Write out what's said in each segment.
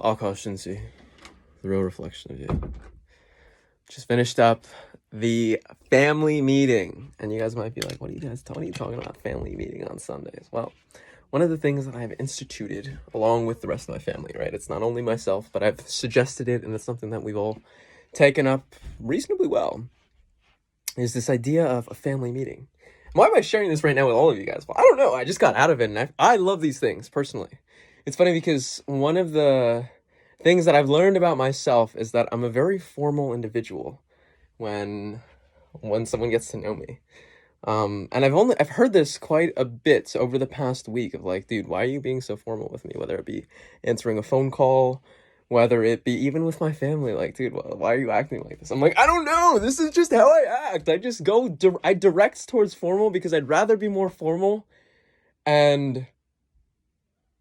Akash Inti, the real reflection of you. Just finished up the family meeting, and you guys might be like, what are you talking about family meeting on Sundays? Well, one of the things that I've instituted along with the rest of my family, right? It's not only myself, but I've suggested it, and it's something that we've all taken up reasonably well, is this idea of a family meeting. Why am I sharing this right now with all of you guys? Well, I don't know. I just got out of it, and I love these things, personally. It's funny because one of the things that I've learned about myself is that I'm a very formal individual when someone gets to know me. And I've heard this quite a bit over the past week of like, dude, why are you being so formal with me? Whether it be answering a phone call, whether it be even with my family, like, dude, why are you acting like this? I'm like, I don't know. This is just how I act. I just I direct towards formal because I'd rather be more formal, and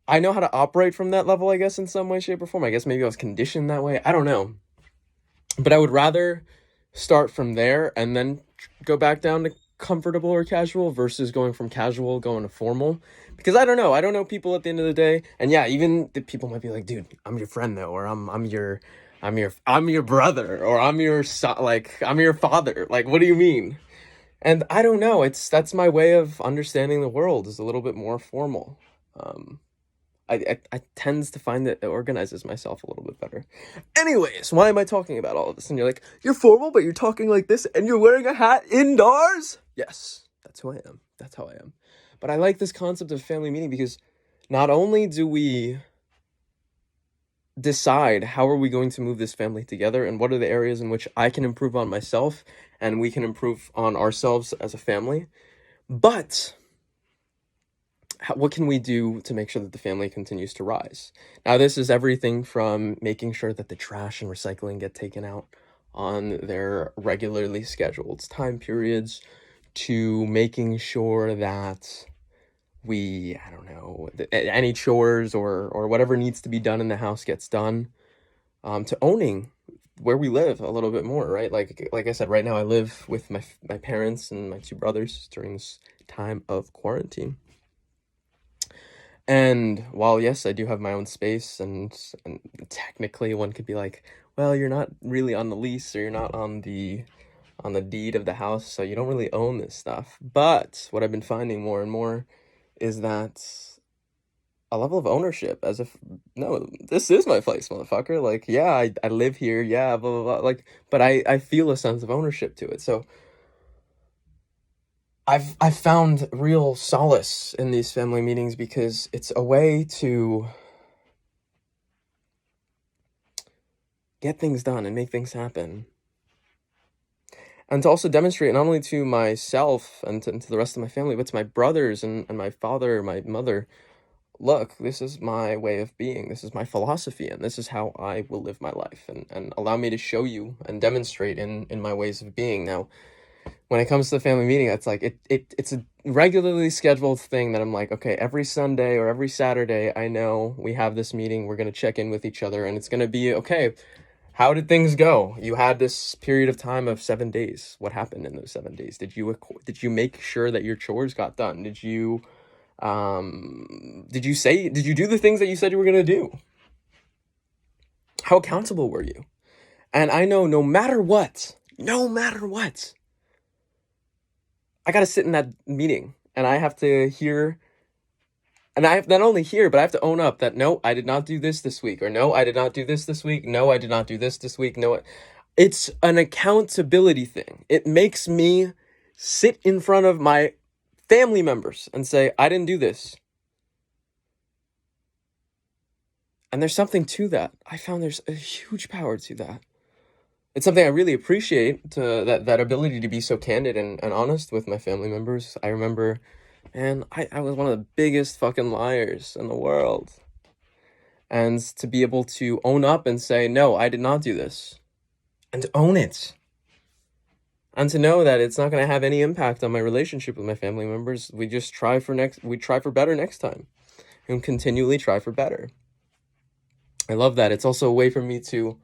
I know how to operate from that level, I guess, in some way, shape, or form. I guess maybe I was conditioned that way. I don't know. But I would rather start from there and then go back down to comfortable or casual versus going from casual going to formal, because I don't know people at the end of the day. And yeah, even the people might be like, dude, I'm your friend though, or I'm your brother, or I'm your I'm your father, like, what do you mean? And I don't know, that's my way of understanding the world, is a little bit more formal. I tends to find that it organizes myself a little bit better. Anyways, why am I talking about all of this? And you're like, you're formal, but you're talking like this, and you're wearing a hat indoors? Yes, that's who I am. That's how I am. But I like this concept of family meeting because not only do we decide how are we going to move this family together and what are the areas in which I can improve on myself and we can improve on ourselves as a family, but what can we do to make sure that the family continues to rise? Now, this is everything from making sure that the trash and recycling get taken out on their regularly scheduled time periods, to making sure that I don't know, any chores or whatever needs to be done in the house gets done, to owning where we live a little bit more, right? Like I said, right now I live with my parents and my two brothers during this time of quarantine. And while, yes, I do have my own space, and technically one could be like, well, you're not really on the lease, or you're not on the deed of the house, so you don't really own this stuff. But what I've been finding more and more is that a level of ownership, as if, no, this is my place, motherfucker. Like, yeah, I live here, yeah, blah, blah, blah. Like, but I feel a sense of ownership to it. So I've found real solace in these family meetings because it's a way to get things done and make things happen. And to also demonstrate not only to myself and to the rest of my family, but to my brothers and my father, my mother, look, this is my way of being, this is my philosophy, and this is how I will live my life, and allow me to show you and demonstrate in my ways of being. Now, when it comes to the family meeting, it's like it's a regularly scheduled thing that I'm like, okay, every Sunday or every Saturday, I know we have this meeting, we're going to check in with each other, and it's going to be, okay, how did things go? You had this period of time of 7 days. What happened in those 7 days? Did you make sure that your chores got done? Did you do the things that you said you were going to do? How accountable were you? And I know no matter what, I got to sit in that meeting, and I have to hear, and I have not only hear, but I have to own up that, no, I did not do this week, or no, I did not do this week, no, I did not do this week, no. It's an accountability thing. It makes me sit in front of my family members and say, I didn't do this. And there's something to that. I found there's a huge power to that. It's something I really appreciate, that ability to be so candid and honest with my family members. I remember, man, I was one of the biggest fucking liars in the world. And to be able to own up and say, no, I did not do this. And to own it. And to know that it's not going to have any impact on my relationship with my family members. We just try for better next time. And continually try for better. I love that. It's also a way for me to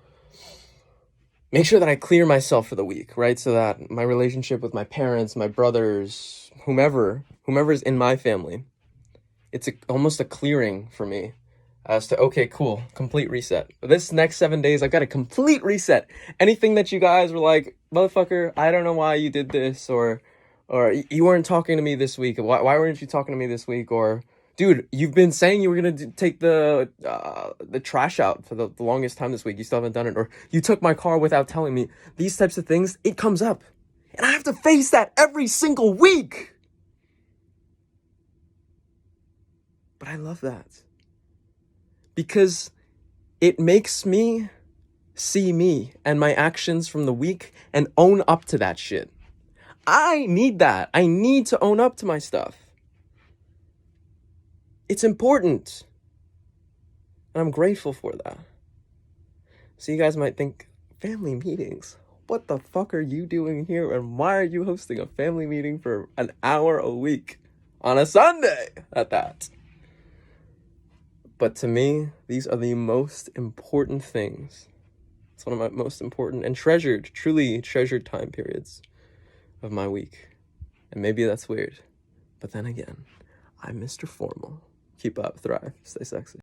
make sure that I clear myself for the week, right? So that my relationship with my parents, my brothers, whomever's in my family, it's almost a clearing for me, as to, okay, cool, complete reset. This next 7 days, I've got a complete reset. Anything that you guys were like, motherfucker, I don't know why you did this, or you weren't talking to me this week. Why weren't you talking to me this week? Or, dude, you've been saying you were gonna take the trash out for the longest time this week. You still haven't done it. Or you took my car without telling me. These types of things, it comes up. And I have to face that every single week. But I love that. Because it makes me see me and my actions from the week and own up to that shit. I need that. I need to own up to my stuff. It's important. And I'm grateful for that. So you guys might think, family meetings? What the fuck are you doing here? And why are you hosting a family meeting for an hour a week on a Sunday at that? But to me, these are the most important things. It's one of my most important and treasured, truly treasured time periods of my week. And maybe that's weird. But then again, I'm Mr. Formal. Keep up, thrive, stay sexy.